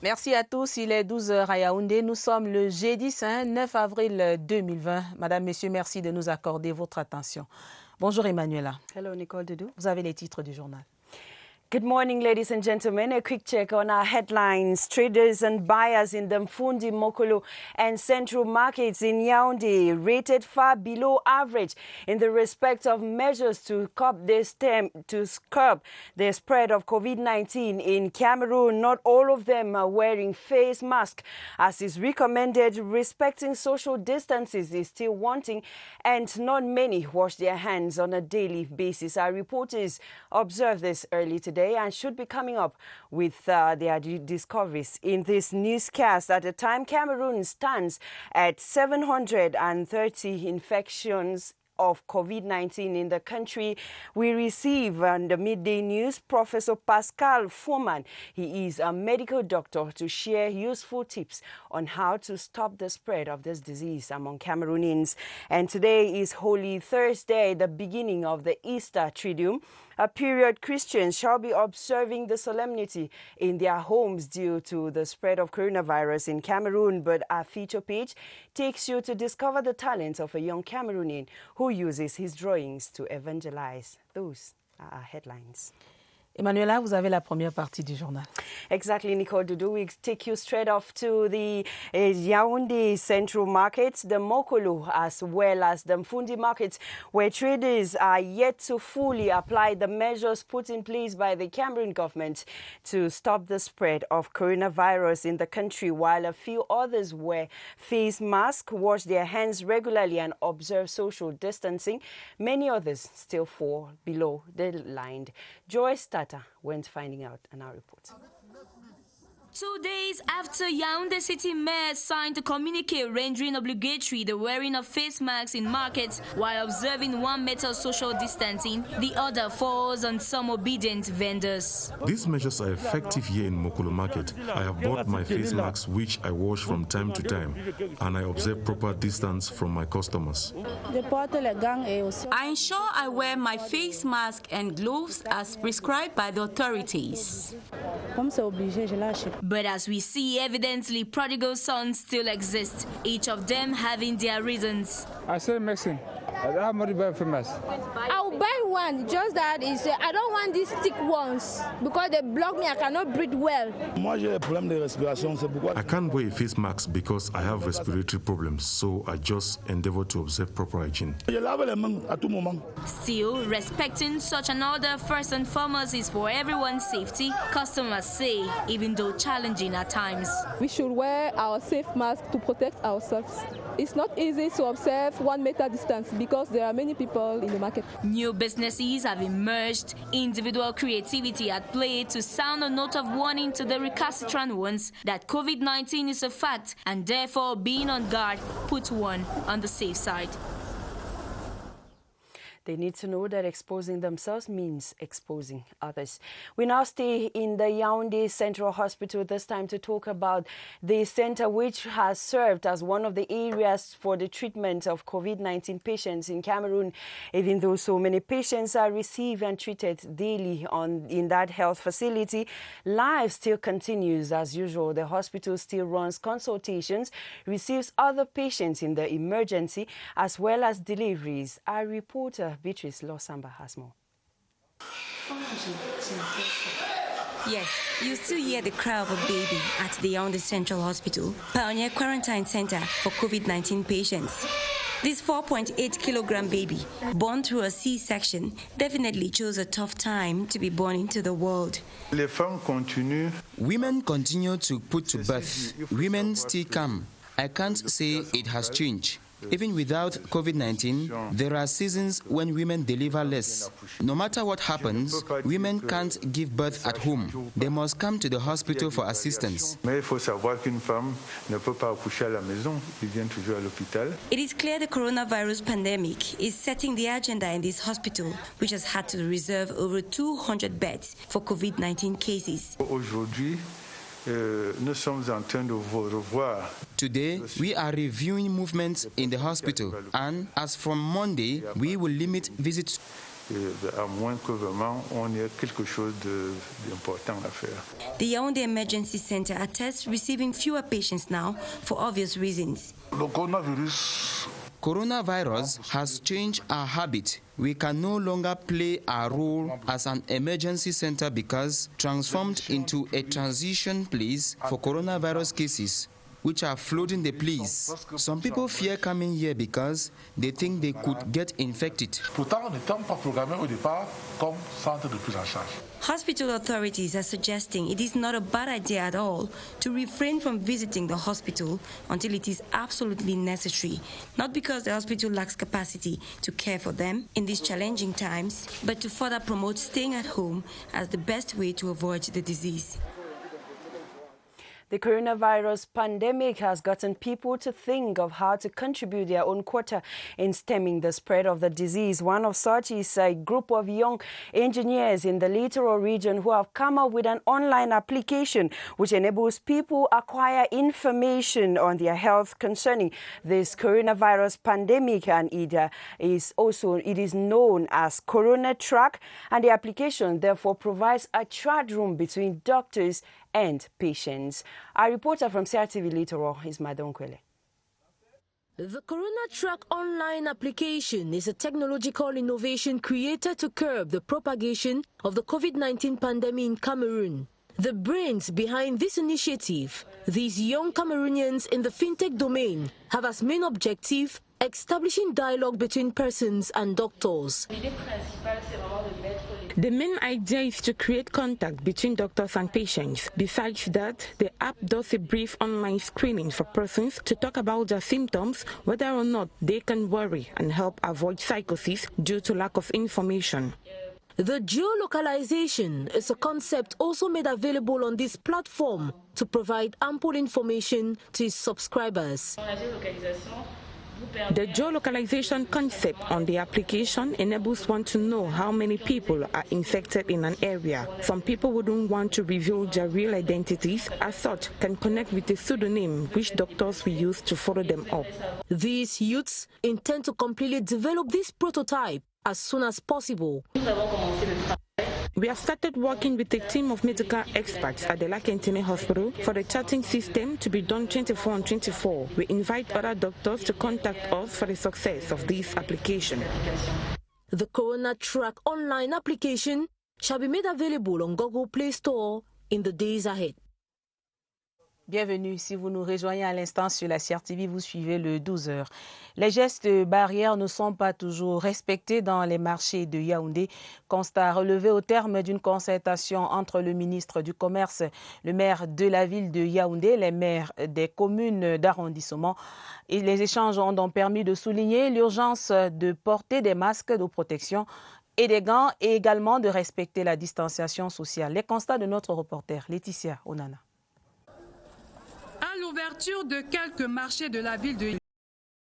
Merci à tous. Il est 12 h à Yaoundé. Nous sommes le jeudi 9 avril 2020. Madame, Messieurs, merci de nous accorder votre attention. Bonjour Emmanuela. Hello, Nicole Doudou. Vous avez les titres du journal. Good morning, ladies and gentlemen. A quick check on our headlines. Traders and buyers in the Mfundi, Mokolo and Central markets in Yaoundé rated far below average in the respect of measures to curb the spread of COVID-19 in Cameroon. Not all of them are wearing face masks, as is recommended. Respecting social distances is still wanting, and not many wash their hands on a daily basis. Our reporters observed this early today and should be coming up with their discoveries in this newscast. At the time, Cameroon stands at 730 infections of COVID-19 in the country. We receive on the midday news Professor Pascal Foreman. He is a medical doctor to share useful tips on how to stop the spread of this disease among Cameroonians. And today is Holy Thursday, the beginning of the Easter Triduum, a period Christians shall be observing the solemnity in their homes due to the spread of coronavirus in Cameroon. But our feature page takes you to discover the talents of a young Cameroonian who uses his drawings to evangelize. Those are our headlines. Emmanuela, vous avez la première partie du journal. Exactly, Nicole Doudou. We take you straight off to the Yaoundé Central markets, the Mokolo, as well as the Mfundi markets, where traders are yet to fully apply the measures put in place by the Cameroon government to stop the spread of coronavirus in the country, while a few others wear face masks, wash their hands regularly, and observe social distancing. Many others still fall below the line. Joyce Tata went finding out in our report. 2 days after Yaoundé City Mayor signed a communique rendering obligatory the wearing of face masks in markets while observing 1 meter social distancing, the order falls on some obedient vendors. These measures are effective here in Mokolo Market. I have bought my face masks, which I wash from time to time, and I observe proper distance from my customers. I ensure I wear my face mask and gloves as prescribed by the authorities. But as we see, evidently prodigal sons still exist, each of them having their reasons. I say Mexican. I don't have money to buy for mask. I'll buy one, just that is I don't want these thick ones because they block me. I cannot breathe well. I can't wear a face mask because I have respiratory problems, so I just endeavor to observe proper hygiene. Still, respecting such an order first and foremost is for everyone's safety, customers say, even though challenging at times. We should wear our safe mask to protect ourselves. It's not easy to observe 1 meter distance because there are many people in the market. New businesses have emerged, individual creativity at play to sound a note of warning to the recalcitrant ones that COVID-19 is a fact and therefore being on guard puts one on the safe side. They need to know that exposing themselves means exposing others. We now stay in the Yaoundé Central Hospital, this time to talk about the center which has served as one of the areas for the treatment of COVID-19 patients in Cameroon. Even though so many patients are received and treated daily in that health facility, life still continues as usual. The hospital still runs consultations, receives other patients in the emergency, as well as deliveries. Our reporter Beatrice Losamba has more. Yes, you still hear the cry of a baby at the Yaoundé Central Hospital, Pioneer Quarantine Center for COVID-19 patients. This 4.8-kilogram baby, born through a C-section, definitely chose a tough time to be born into the world. Women continue to put to birth. Women still come. I can't say it has changed. Even without COVID-19, there are seasons when women deliver less. No matter what happens, women can't give birth at home. They must come to the hospital for assistance. It is clear the coronavirus pandemic is setting the agenda in this hospital, which has had to reserve over 200 beds for COVID-19 cases. Today, we are reviewing movements in the hospital, and as from Monday, we will limit visits. à moins que vraiment on ait quelque chose d'important à faire. The Yaoundé Emergency Center attests receiving fewer patients now for obvious reasons. Le coronavirus Coronavirus has changed our habit. We can no longer play our role as an emergency center because transformed into a transition place for coronavirus cases, which are flooding the place. Some people fear coming here because they think they could get infected. Pourtant, n'étant pas programmé au départ comme centre de prise en charge. Hospital authorities are suggesting it is not a bad idea at all to refrain from visiting the hospital until it is absolutely necessary, not because the hospital lacks capacity to care for them in these challenging times, but to further promote staying at home as the best way to avoid the disease. The coronavirus pandemic has gotten people to think of how to contribute their own quota in stemming the spread of the disease. One of such is a group of young engineers in the littoral region who have come up with an online application which enables people acquire information on their health concerning this coronavirus pandemic, and it is known as Corona Track, and the application therefore provides a chat room between doctors and patients. Our reporter from CRTV Littoral is Madon Kwele. The Corona Track online application is a technological innovation created to curb the propagation of the COVID-19 pandemic in Cameroon. The brains behind this initiative, these young Cameroonians in the fintech domain, have as main objective establishing dialogue between persons and doctors. The main idea is to create contact between doctors and patients. Besides that, the app does a brief online screening for persons to talk about their symptoms, whether or not they can worry, and help avoid psychosis due to lack of information. The geolocalization is a concept also made available on this platform to provide ample information to its subscribers. The geolocalization concept on the application enables one to know how many people are infected in an area. Some people who don't want to reveal their real identities, as such, can connect with a pseudonym which doctors will use to follow them up. These youths intend to completely develop this prototype as soon as possible. We have started working with a team of medical experts at the Lakentine Hospital for the chatting system to be done 24 on 24. We invite other doctors to contact us for the success of this application. The Corona Track online application shall be made available on Google Play Store in the days ahead. Bienvenue. Si vous nous rejoignez à l'instant sur la CRTV, vous suivez le 12h. Les gestes barrières ne sont pas toujours respectés dans les marchés de Yaoundé. Constat relevé au terme d'une concertation entre le ministre du Commerce, le maire de la ville de Yaoundé, les maires des communes d'arrondissement. Et les échanges ont donc permis de souligner l'urgence de porter des masques de protection et des gants, et également de respecter la distanciation sociale. Les constats de notre reporter Laetitia Onana. À l'ouverture de quelques marchés de la ville de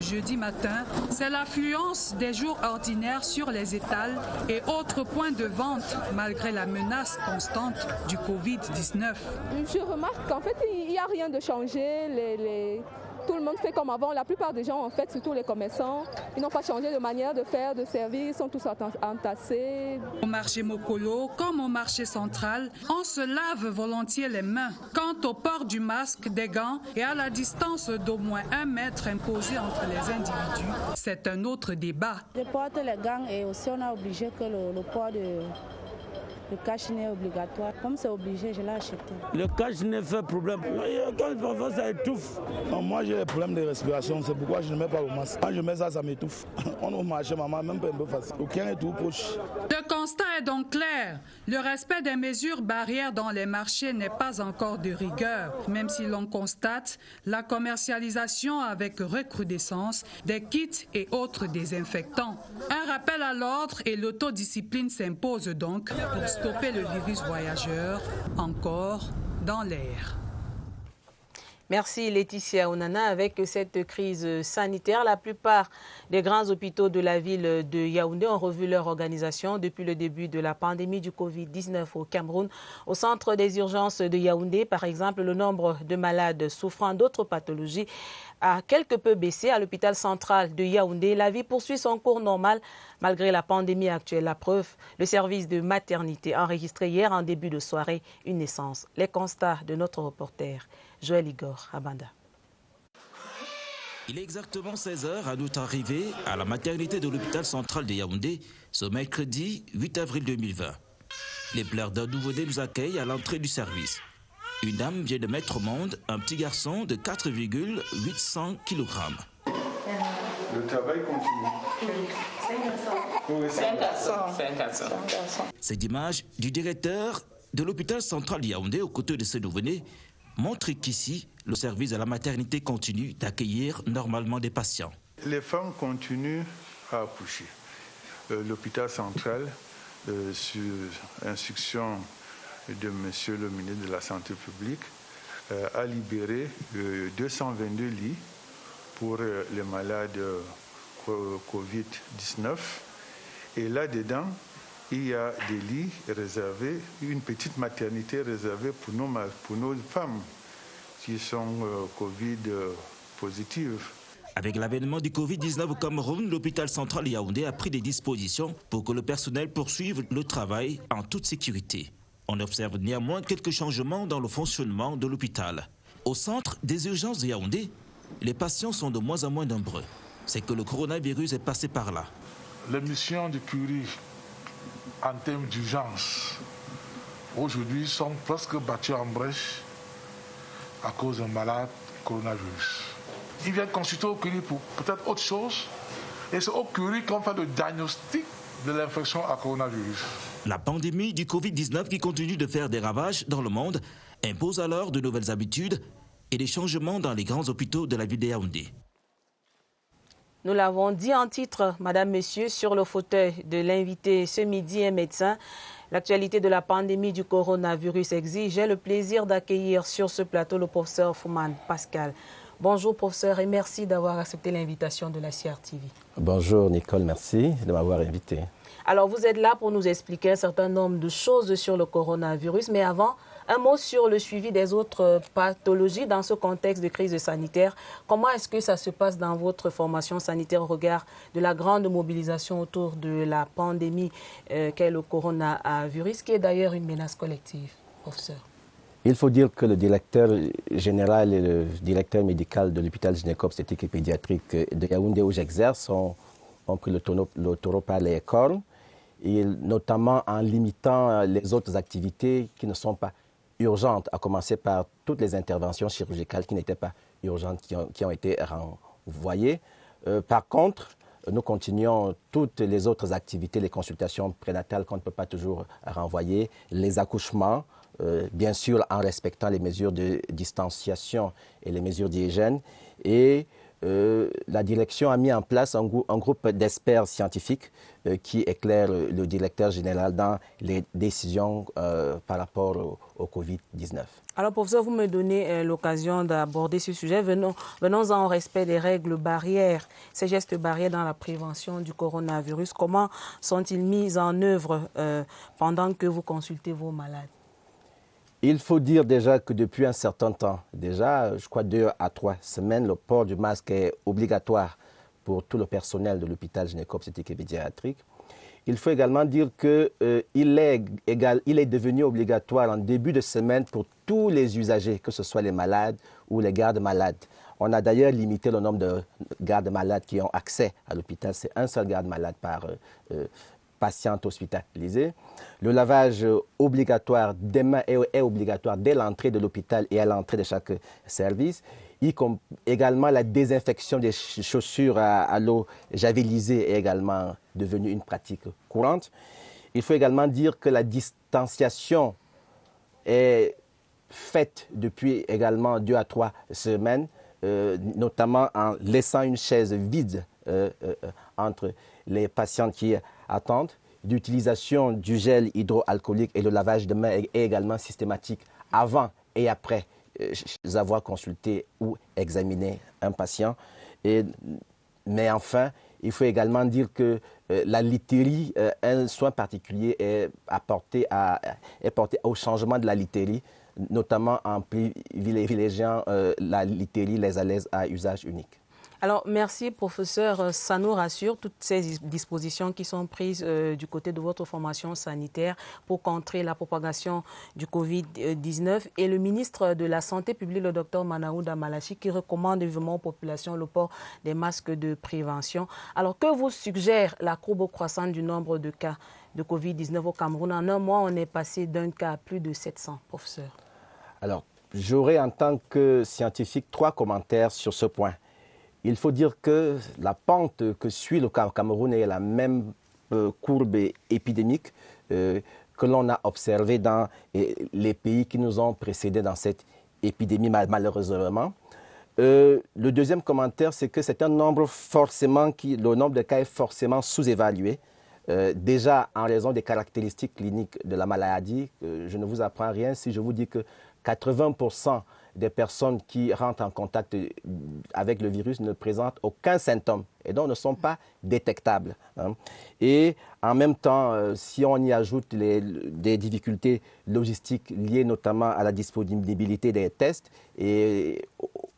jeudi matin, c'est l'affluence des jours ordinaires sur les étals et autres points de vente malgré la menace constante du Covid-19. Je remarque qu'en fait, il n'y a rien de changé. Tout le monde fait comme avant. La plupart des gens, en fait, surtout les commerçants, ils n'ont pas changé de manière de faire, de servir. Ils sont tous entassés. Au marché Mokolo, comme au marché central, on se lave volontiers les mains. Quant au port du masque, des gants et à la distance d'au moins 1 mètre imposée entre les individus, c'est un autre débat. Je porte les gants et aussi on a obligé que le port de... Le cache-nez est obligatoire. Comme c'est obligé, je l'ai acheté. Le cache-nez fait problème. Quand parfois ça étouffe. Non, moi j'ai des problèmes de respiration, c'est pourquoi je ne mets pas le masque. Quand je mets ça, ça m'étouffe. On au marché, maman, même pas un peu facile. Aucun est tout poche. Le constat est donc clair. Le respect des mesures barrières dans les marchés n'est pas encore de rigueur, même si l'on constate la commercialisation avec recrudescence des kits et autres désinfectants. Un rappel à l'ordre et l'autodiscipline s'impose donc pour stopper le virus voyageur encore dans l'air. Merci Laetitia Onana. Avec cette crise sanitaire, la plupart des grands hôpitaux de la ville de Yaoundé ont revu leur organisation depuis le début de la pandémie du Covid-19 au Cameroun. Au centre des urgences de Yaoundé, par exemple, le nombre de malades souffrant d'autres pathologies a quelque peu baissé. À l'hôpital central de Yaoundé, la vie poursuit son cours normal Malgré la pandémie actuelle, la preuve, le service de maternité a enregistré hier en début de soirée une naissance. Les constats de notre reporter Joël Igor Abanda. Il est exactement 16h à notre arrivée à la maternité de l'hôpital central de Yaoundé ce mercredi 8 avril 2020. Les pleurs d'un nouveau-né nous accueillent à l'entrée du service. Une dame vient de mettre au monde un petit garçon de 4,800 kg. Le travail continue. Oui, c'est un garçon. Cette image du directeur de l'hôpital central de Yaoundé aux côtés de ce nouveau-né montre qu'ici, le service de la maternité continue d'accueillir normalement des patients. Les femmes continuent à accoucher. L'hôpital central, sur instruction de Monsieur le ministre de la Santé publique, a libéré 222 lits pour les malades Covid-19. Et là-dedans, il y a des lits réservés, une petite maternité réservée pour nos femmes qui sont Covid positives. Avec l'avènement du Covid-19 au Cameroun, l'hôpital central de Yaoundé a pris des dispositions pour que le personnel poursuive le travail en toute sécurité. On observe néanmoins quelques changements dans le fonctionnement de l'hôpital. Au centre des urgences de Yaoundé, les patients sont de moins en moins nombreux. C'est que le coronavirus est passé par là. Les missions du Curie en termes d'urgence, aujourd'hui, sont presque battues en brèche à cause d'un malade coronavirus. Ils viennent consulter au Curie pour peut-être autre chose, et c'est au Curie qu'on fait le diagnostic de l'infection à coronavirus. La pandémie du Covid-19 qui continue de faire des ravages dans le monde impose alors de nouvelles habitudes et des changements dans les grands hôpitaux de la ville de Yaoundé. Nous l'avons dit en titre, Madame, Monsieur, sur le fauteuil de l'invité ce midi, un médecin. L'actualité de la pandémie du coronavirus exige. J'ai le plaisir d'accueillir sur ce plateau le professeur Fouman Pascal. Bonjour professeur et merci d'avoir accepté l'invitation de la CRTV. Bonjour Nicole, merci de m'avoir invité. Alors vous êtes là pour nous expliquer un certain nombre de choses sur le coronavirus, mais avant, un mot sur le suivi des autres pathologies dans ce contexte de crise sanitaire. Comment est-ce que ça se passe dans votre formation sanitaire au regard de la grande mobilisation autour de la pandémie qu'est le coronavirus, qui est d'ailleurs une menace collective, professeur? Il faut dire que le directeur général et le directeur médical de l'hôpital gynéco-obstétrique et pédiatrique de Yaoundé où j'exerce ont pris le taureau par les cornes, et notamment en limitant les autres activités qui ne sont pas urgentes, à commencer par toutes les interventions chirurgicales qui n'étaient pas urgentes, qui ont été renvoyées. Par contre, nous continuons toutes les autres activités, les consultations prénatales qu'on ne peut pas toujours renvoyer, les accouchements, bien sûr en respectant les mesures de distanciation et les mesures d'hygiène. Et la direction a mis en place un groupe d'experts scientifiques qui éclairent le directeur général dans les décisions par rapport au Covid-19. Alors, professeur, vous me donnez l'occasion d'aborder ce sujet. Venons-en au respect des règles barrières, ces gestes barrières dans la prévention du coronavirus. Comment sont-ils mis en œuvre pendant que vous consultez vos malades? Il faut dire déjà que depuis un certain temps, déjà, je crois 2 à 3 semaines, le port du masque est obligatoire pour tout le personnel de l'hôpital gynéco-obstétrique et pédiatrique. Il faut également dire qu'il est devenu obligatoire en début de semaine pour tous les usagers, que ce soit les malades ou les gardes malades. On a d'ailleurs limité le nombre de gardes malades qui ont accès à l'hôpital. C'est un seul garde malade par patiente hospitalisée. Le lavage obligatoire des mains est obligatoire dès l'entrée de l'hôpital et à l'entrée de chaque service. Également, la désinfection des chaussures à l'eau javelisée est également devenue une pratique courante. Il faut également dire que la distanciation est faite depuis également 2 à 3 semaines, notamment en laissant une chaise vide entre les patients qui attendent. L'utilisation du gel hydroalcoolique et le lavage de mains est également systématique avant et après avoir consulté ou examiné un patient. Mais enfin, il faut également dire que la literie, un soin particulier est porté au changement de la literie, notamment en privilégiant la literie les à l'aise à usage unique. Alors, merci, professeur. Ça nous rassure, toutes ces dispositions qui sont prises du côté de votre formation sanitaire pour contrer la propagation du Covid-19. Et le ministre de la Santé publique, le docteur Manaouda Malachi, qui recommande vivement aux populations le port des masques de prévention. Alors, que vous suggère la courbe croissante du nombre de cas de Covid-19 au Cameroun? En un mois, on est passé d'un cas à plus de 700, professeur. Alors, j'aurais en tant que scientifique 3 commentaires sur ce point. Il faut dire que la pente que suit le Cameroun est la même courbe épidémique que l'on a observée dans les pays qui nous ont précédés dans cette épidémie, malheureusement. Le deuxième commentaire, c'est que c'est un nombre le nombre de cas est forcément sous-évalué. Déjà, en raison des caractéristiques cliniques de la maladie, je ne vous apprends rien si je vous dis que 80% des personnes qui rentrent en contact avec le virus ne présentent aucun symptôme et donc ne sont pas détectables. Et en même temps, si on y ajoute des difficultés logistiques liées notamment à la disponibilité des tests et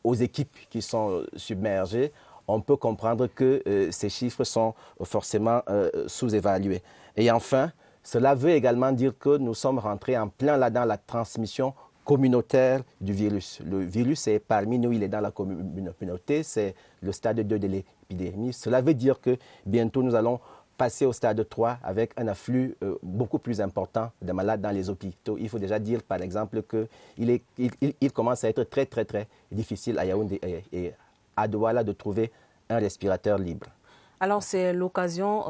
aux équipes qui sont submergées, on peut comprendre que ces chiffres sont forcément sous-évalués. Et enfin, cela veut également dire que nous sommes rentrés en plein là dans la transmission communautaire du virus. Le virus est parmi nous, il est dans la communauté, c'est le stade 2 de l'épidémie. Cela veut dire que bientôt nous allons passer au stade 3 avec un afflux beaucoup plus important de malades dans les hôpitaux. Il faut déjà dire par exemple qu'il commence à être très difficile à Yaoundé et à Douala de trouver un respirateur libre. Alors, c'est l'occasion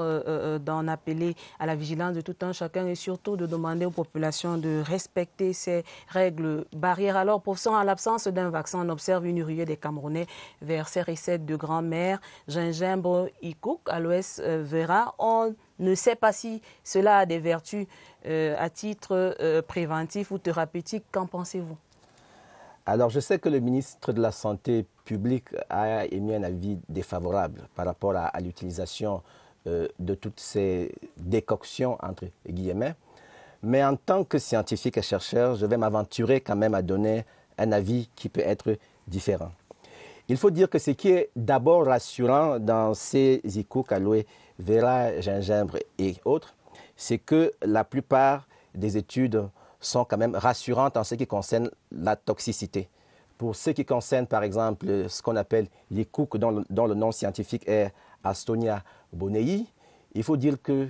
d'en appeler à la vigilance de tout un chacun et surtout de demander aux populations de respecter ces règles barrières. Alors, professeur, en l'absence d'un vaccin, on observe une ruée des Camerounais vers ces recettes de grand-mère, gingembre, ikouk, aloès vera. On ne sait pas si cela a des vertus à titre préventif ou thérapeutique. Qu'en pensez-vous? Alors, je sais que le ministre de la Santé publique a émis un avis défavorable par rapport à l'utilisation de toutes ces décoctions, entre guillemets. Mais en tant que scientifique et chercheur, je vais m'aventurer quand même à donner un avis qui peut être différent. Il faut dire que ce qui est d'abord rassurant dans ces ikouk, aloe vera, gingembre et autres, c'est que la plupart des études sont quand même rassurantes en ce qui concerne la toxicité. Pour ce qui concerne, par exemple, ce qu'on appelle l'ikouk, dont le nom scientifique est Astonia bonei, il faut dire que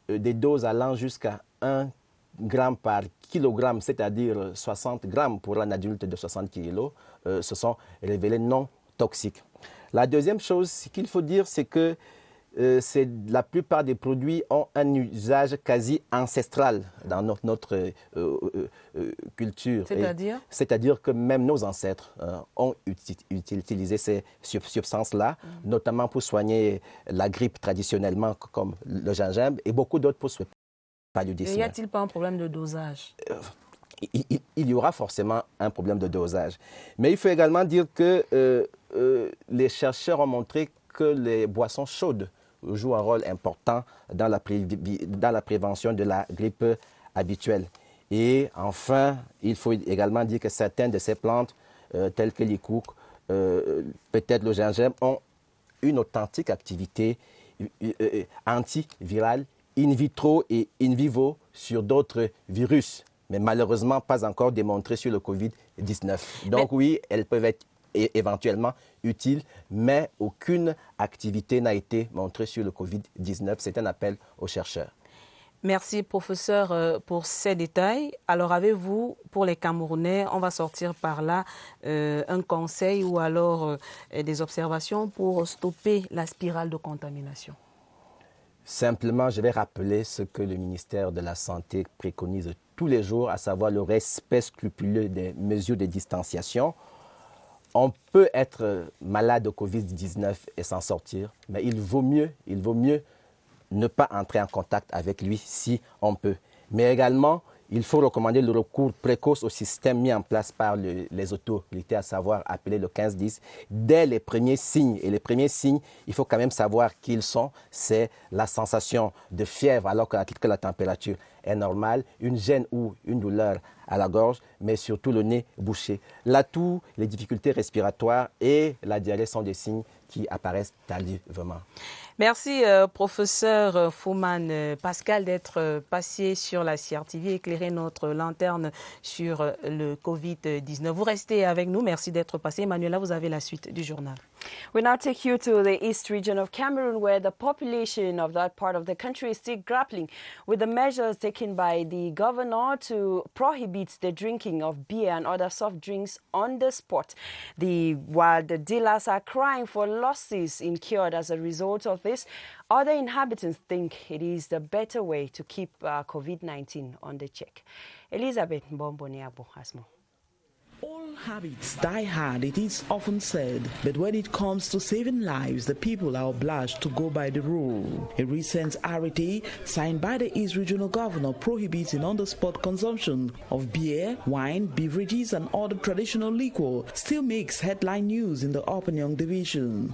des doses allant jusqu'à 1 gramme par kilogramme, c'est-à-dire 60 grammes pour un adulte de 60 kg, se sont révélées non toxiques. La deuxième chose qu'il faut dire, c'est que la plupart des produits ont un usage quasi ancestral dans notre culture. C'est-à-dire? C'est-à-dire que même nos ancêtres ont utilisé ces substances-là, notamment pour soigner la grippe traditionnellement, comme le gingembre, et beaucoup d'autres pour soigner le paludisme. Et y a-t-il pas un problème de dosage? Il y aura forcément un problème de dosage. Mais il faut également dire que les chercheurs ont montré que les boissons chaudes jouent un rôle important dans la prévention de la grippe habituelle. Et enfin, il faut également dire que certaines de ces plantes, telles que l'ikouk, peut-être le gingembre, ont une authentique activité antivirale in vitro et in vivo sur d'autres virus, mais malheureusement pas encore démontrée sur le Covid-19. Donc oui, elles peuvent être éventuellement utiles, mais aucune activité n'a été montrée sur le Covid-19. C'est un appel aux chercheurs. Merci, professeur, pour ces détails. Alors, avez-vous, pour les Camerounais, on va sortir par là, un conseil ou alors des observations pour stopper la spirale de contamination? Simplement, je vais rappeler ce que le ministère de la Santé préconise tous les jours, à savoir le respect scrupuleux des mesures de distanciation. On peut être malade de Covid-19 et s'en sortir, mais il vaut mieux ne pas entrer en contact avec lui si on peut. Mais également, il faut recommander le recours précoce au système mis en place par les autorités, à savoir appeler le 1510, dès les premiers signes. Et les premiers signes, il faut quand même savoir qu'ils sont. C'est la sensation de fièvre alors que la température est normale, une gêne ou une douleur à la gorge, mais surtout le nez bouché. La toux, les difficultés respiratoires et la diarrhée sont des signes qui apparaissent tardivement. Merci, professeur Fouman Pascal, d'être passé sur la CRTV, éclairer notre lanterne sur le Covid-19. Vous restez avec nous. Merci d'être passé. Manuela, vous avez la suite du journal. We now take you to the east region of Cameroon, where the population of that part of the country is still grappling with the measures taken by the governor to prohibit the drinking of beer and other soft drinks on the spot. While the dealers are crying for losses incurred as a result of this, other inhabitants think it is the better way to keep COVID-19 on the check. Elizabeth Mbombo-Niabo has more. All habits die hard, it is often said, but when it comes to saving lives, the people are obliged to go by the rule. A recent arrêté signed by the East Regional Governor prohibiting on-the-spot consumption of beer, wine, beverages and other traditional liquor still makes headline news in the Opinion division.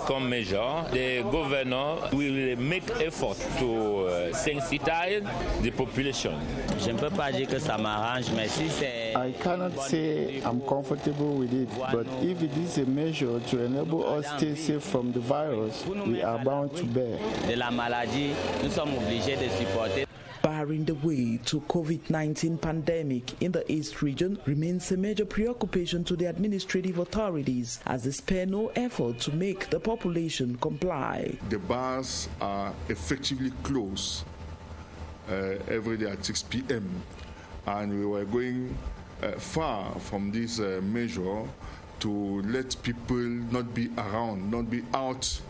Comme measure, the governor will make effort to sensitize the population. Je ne peux pas dire que ça m'arrange, mais si c'est... I cannot say I'm comfortable with it, but if it is a measure to enable us to stay safe from the virus, we are bound to bear. De la maladie, nous sommes obligés de supporter. Barring the way to COVID-19 pandemic in the East region remains a major preoccupation to the administrative authorities as they spare no effort to make the population comply. The bars are effectively closed every day at 6 p.m. and we were going far from this measure to let people not be around, not be out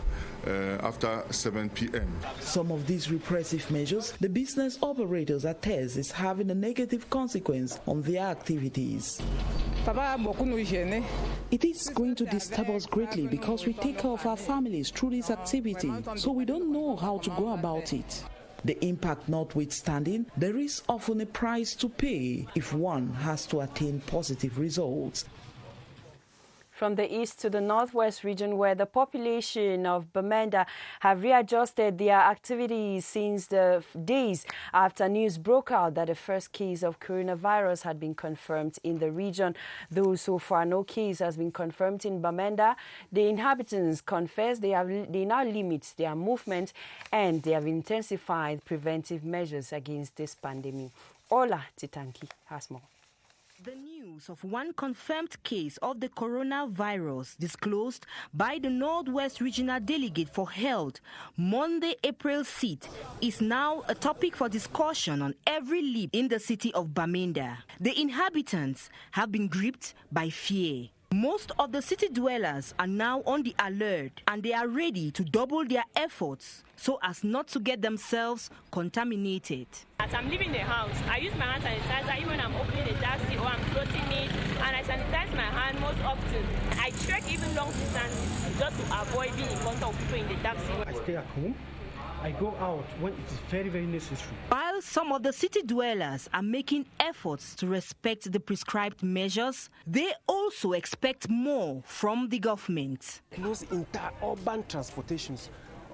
after 7 p.m. Some of these repressive measures, the business operators attest is having a negative consequence on their activities. It is going to disturb us greatly because we take care of our families through this activity, so we don't know how to go about it. The impact notwithstanding, there is often a price to pay if one has to attain positive results. From the east to the northwest region, where the population of Bamenda have readjusted their activities since the days after news broke out that the first case of coronavirus had been confirmed in the region. Though so far no case has been confirmed in Bamenda, the inhabitants confess they now limit their movement and they have intensified preventive measures against this pandemic. Ola Titanki has more. The news of one confirmed case of the coronavirus disclosed by the Northwest Regional Delegate for Health Monday, April 6th is now a topic for discussion on every lip in the city of Bamenda. The inhabitants have been gripped by fear. Most of the city dwellers are now on the alert and they are ready to double their efforts so as not to get themselves contaminated. As I'm leaving the house, I use my hand sanitizer even when I'm opening the taxi or I'm closing it, and I sanitize my hand most often. I trek even long distances just to avoid being in contact with people in the taxi. I stay at home. I go out when it is very, very necessary. While some of the city dwellers are making efforts to respect the prescribed measures, they also expect more from the government. Close inter-urban transportations.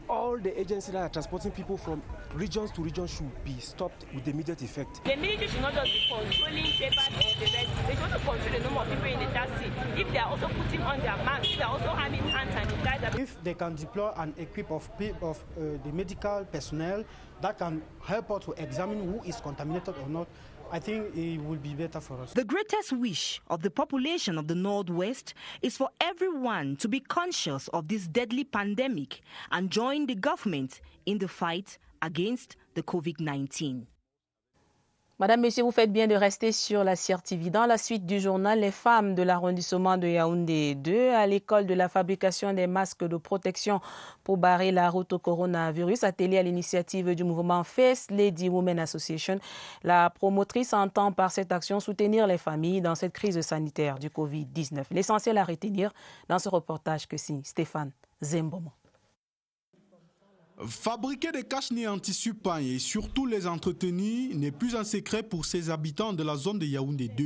All the agencies that are transporting people from regions to regions should be stopped with immediate effect. The military should not just be controlling papers or the rest. They should also control the number of people in the taxi. If they are also putting on their masks, if they are also having hand sanitizer. If they can deploy and equip of the medical personnel that can help us to examine who is contaminated or not, I think it will be better for us. The greatest wish of the population of the Northwest is for everyone to be conscious of this deadly pandemic and join the government in the fight against the COVID-19. Madame, Monsieur, vous faites bien de rester sur la CRTV. Dans la suite du journal, les femmes de l'arrondissement de Yaoundé 2 à l'école de la fabrication des masques de protection pour barrer la route au coronavirus, atelier à l'initiative du mouvement First Lady Women Association. La promotrice entend par cette action soutenir les familles dans cette crise sanitaire du Covid-19. L'essentiel à retenir dans ce reportage que signe Stéphane Zembomo. Fabriquer des cache-nez en tissu pagne et surtout les entretenir n'est plus un secret pour ces habitants de la zone de Yaoundé 2.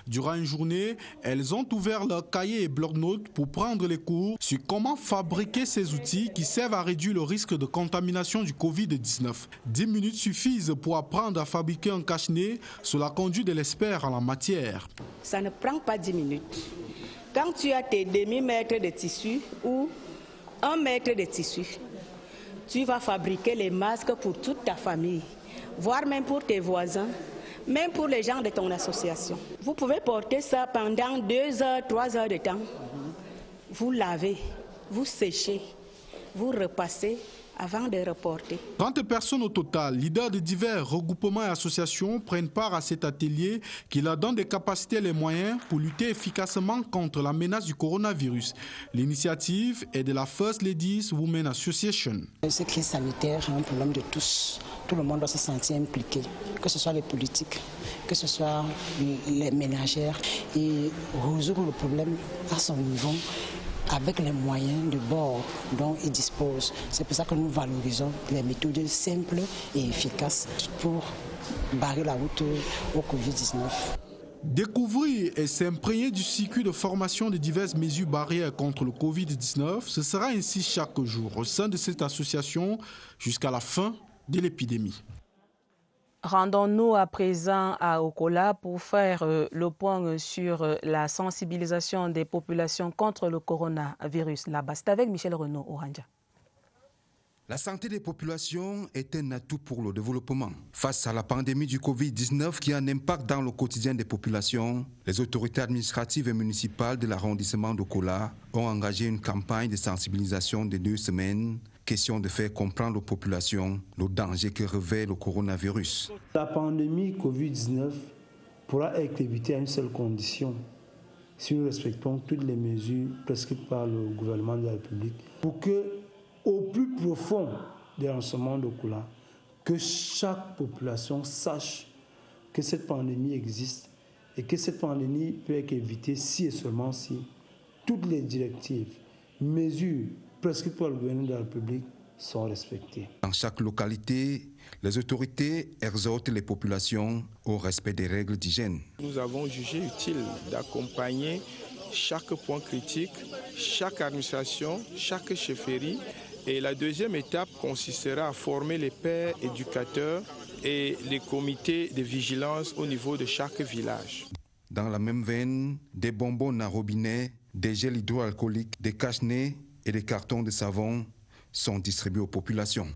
Durant une journée, elles ont ouvert leurs cahiers et bloc-notes pour prendre les cours sur comment fabriquer ces outils qui servent à réduire le risque de contamination du Covid-19. 10 minutes suffisent pour apprendre à fabriquer un cache-nez sous la conduite de l'expert en la matière. Ça ne prend pas 10 minutes. Quand tu as tes demi-mètres de tissu ou 1 mètre de tissu, tu vas fabriquer les masques pour toute ta famille, voire même pour tes voisins, même pour les gens de ton association. Vous pouvez porter ça pendant 2 heures, 3 heures de temps. Vous lavez, vous séchez, vous repassez avant de reporter. 30 personnes au total, leaders de divers regroupements et associations, prennent part à cet atelier qui leur donne des capacités et les moyens pour lutter efficacement contre la menace du coronavirus. L'initiative est de la First Ladies Women Association. Cette crise sanitaire est un problème de tous. Tout le monde doit se sentir impliqué, que ce soit les politiques, que ce soit les ménagères, et résoudre le problème à son niveau, avec les moyens de bord dont ils disposent. C'est pour ça que nous valorisons les méthodes simples et efficaces pour barrer la route au Covid-19. Découvrir et s'imprégner du circuit de formation de diverses mesures barrières contre le Covid-19, ce sera ainsi chaque jour au sein de cette association jusqu'à la fin de l'épidémie. Rendons-nous à présent à Okola pour faire le point sur la sensibilisation des populations contre le coronavirus. Là-bas, c'est avec Michel Renaud Oranja. La santé des populations est un atout pour le développement. Face à la pandémie du Covid-19 qui a un impact dans le quotidien des populations, les autorités administratives et municipales de l'arrondissement d'Okola ont engagé une campagne de sensibilisation de 2 semaines. Question de faire comprendre aux populations le danger que revêt le coronavirus. La pandémie Covid-19 pourra être évitée à une seule condition, si nous respectons toutes les mesures prescrites par le gouvernement de la République, pour que, au plus profond des renseignements d'Okola, que chaque population sache que cette pandémie existe et que cette pandémie peut être évitée si et seulement si toutes les directives, mesures prescrites par le gouvernement de la République sont respectées. Dans chaque localité, les autorités exhortent les populations au respect des règles d'hygiène. Nous avons jugé utile d'accompagner chaque point critique, chaque administration, chaque chefferie. Et la deuxième étape consistera à former les pères éducateurs et les comités de vigilance au niveau de chaque village. Dans la même veine, des bonbons à robinet, des gels hydroalcooliques, des cache-nez et des cartons de savon sont distribués aux populations.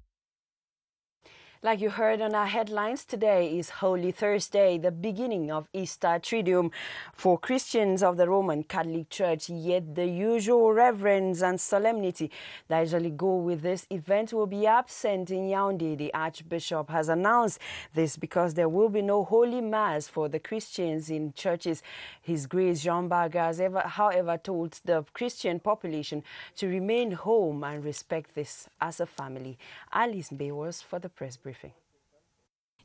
Like you heard on our headlines, today is Holy Thursday, the beginning of Easter Triduum for Christians of the Roman Catholic Church. Yet the usual reverence and solemnity that usually go with this event will be absent in Yaoundé. The Archbishop has announced this because there will be no Holy Mass for the Christians in churches. His Grace Jean Barga has however told the Christian population to remain home and respect this as a family. Alice Baywers for the press briefing.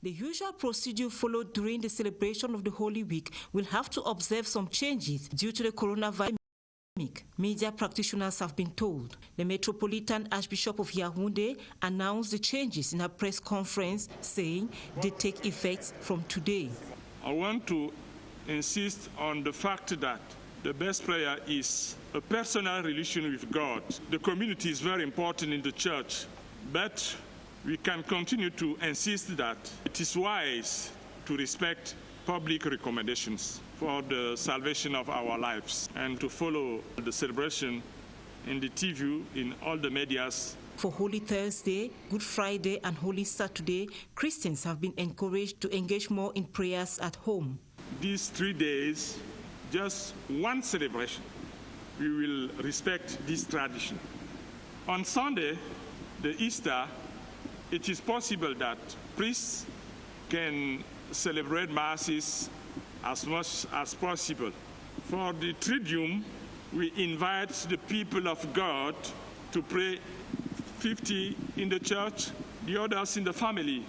The usual procedure followed during the celebration of the Holy Week will have to observe some changes due to the coronavirus. Media practitioners have been told. The Metropolitan Archbishop of Yaoundé announced the changes in a press conference, saying they take effect from today. I want to insist on the fact that the best prayer is a personal relation with God. The community is very important in the church, but we can continue to insist that it is wise to respect public recommendations for the salvation of our lives and to follow the celebration in the TV, in all the medias. For Holy Thursday, Good Friday and Holy Saturday, Christians have been encouraged to engage more in prayers at home. These 3 days, just one celebration, we will respect this tradition. On Sunday, the Easter, it is possible that priests can celebrate masses as much as possible. For the Triduum, we invite the people of God to pray 50 in the church, the others in the family.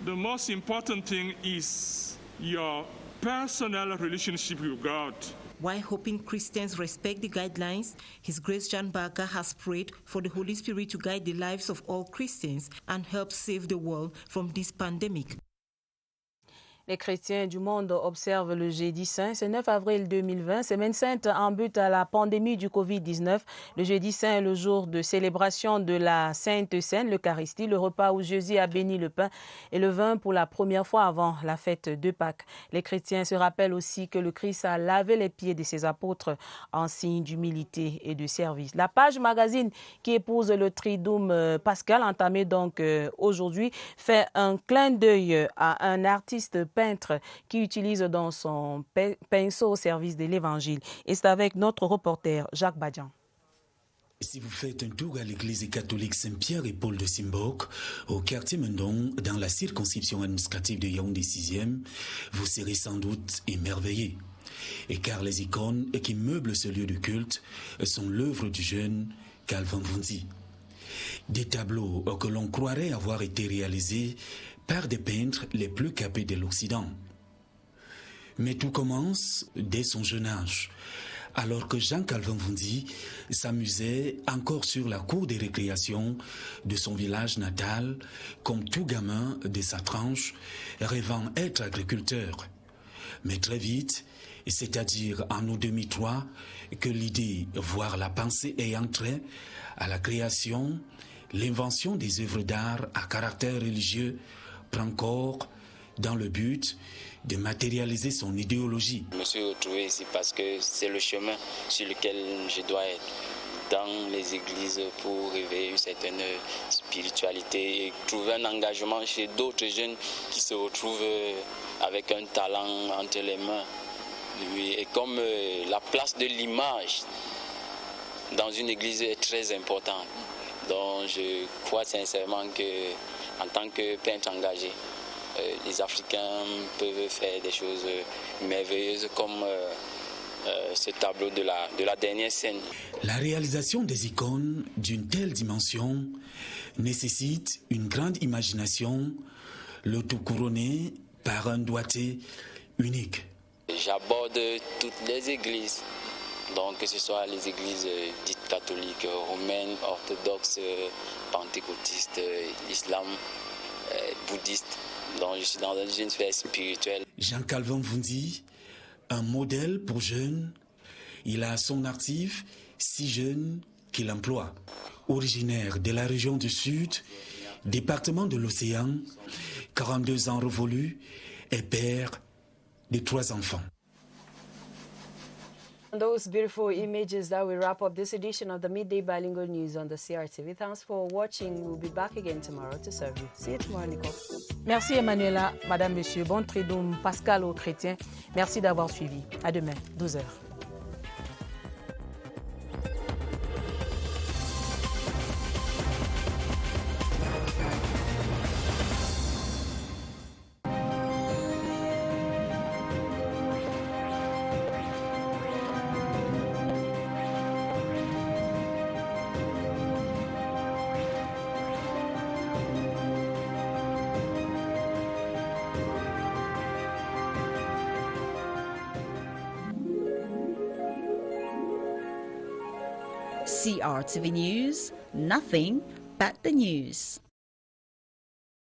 The most important thing is your personal relationship with God. While hoping Christians respect the guidelines, His Grace Jan Barker has prayed for the Holy Spirit to guide the lives of all Christians and help save the world from this pandemic. Les chrétiens du monde observent le Jeudi Saint. Ce 9 avril 2020, semaine sainte en but à la pandémie du Covid-19. Le Jeudi Saint est le jour de célébration de la Sainte Seine, l'Eucharistie, le repas où Jésus a béni le pain et le vin pour la première fois avant la fête de Pâques. Les chrétiens se rappellent aussi que le Christ a lavé les pieds de ses apôtres en signe d'humilité et de service. La page magazine qui épouse le Triduum pascal, entamée donc aujourd'hui, fait un clin d'œil à un artiste peintre qui utilise dans son pinceau au service de l'Évangile. Et c'est avec notre reporter Jacques Badian. Si vous faites un tour à l'église catholique Saint-Pierre et Paul de Simbok, au quartier Mendong, dans la circonscription administrative de Yaoundé 6e, vous serez sans doute émerveillé. Et car les icônes qui meublent ce lieu de culte sont l'œuvre du jeune Calvin Vundi. Des tableaux que l'on croirait avoir été réalisés par des peintres les plus capés de l'Occident. Mais tout commence dès son jeune âge, alors que Jean-Calvin Vundi s'amusait encore sur la cour des récréations de son village natal, comme tout gamin de sa tranche, rêvant être agriculteur. Mais très vite, c'est-à-dire en août 2003, que l'idée, voire la pensée est entrée à la création, l'invention des œuvres d'art à caractère religieux prend corps dans le but de matérialiser son idéologie. Je me suis retrouvé ici parce que c'est le chemin sur lequel je dois être, dans les églises, pour réveiller une certaine spiritualité et trouver un engagement chez d'autres jeunes qui se retrouvent avec un talent entre les mains. Et comme la place de l'image dans une église est très importante, donc je crois sincèrement que en tant que peintre engagé, les Africains peuvent faire des choses merveilleuses comme ce tableau de la dernière scène. La réalisation des icônes d'une telle dimension nécessite une grande imagination, le tout couronné par un doigté unique. J'aborde toutes les églises, donc que ce soit les églises dites catholiques, romaines, orthodoxes, pentecôtistes, islam, bouddhistes. Donc je suis dans une sphère spirituelle. Jean-Calvin Vundi, un modèle pour jeunes. Il a à son actif 6 jeunes qu'il emploie. Originaire de la région du Sud, département de l'Océan, 42 ans révolus et père de 3 enfants. And those beautiful images that we wrap up this edition of the Midday Bilingual News on the CRTV. Thanks for watching. We'll be back again tomorrow to serve you. See you tomorrow, Nicole. Merci Emmanuela, Madame, Monsieur, bon Triduum pascal aux chrétiens. Merci d'avoir suivi. À demain, 12h. CRTV News, nothing but the news.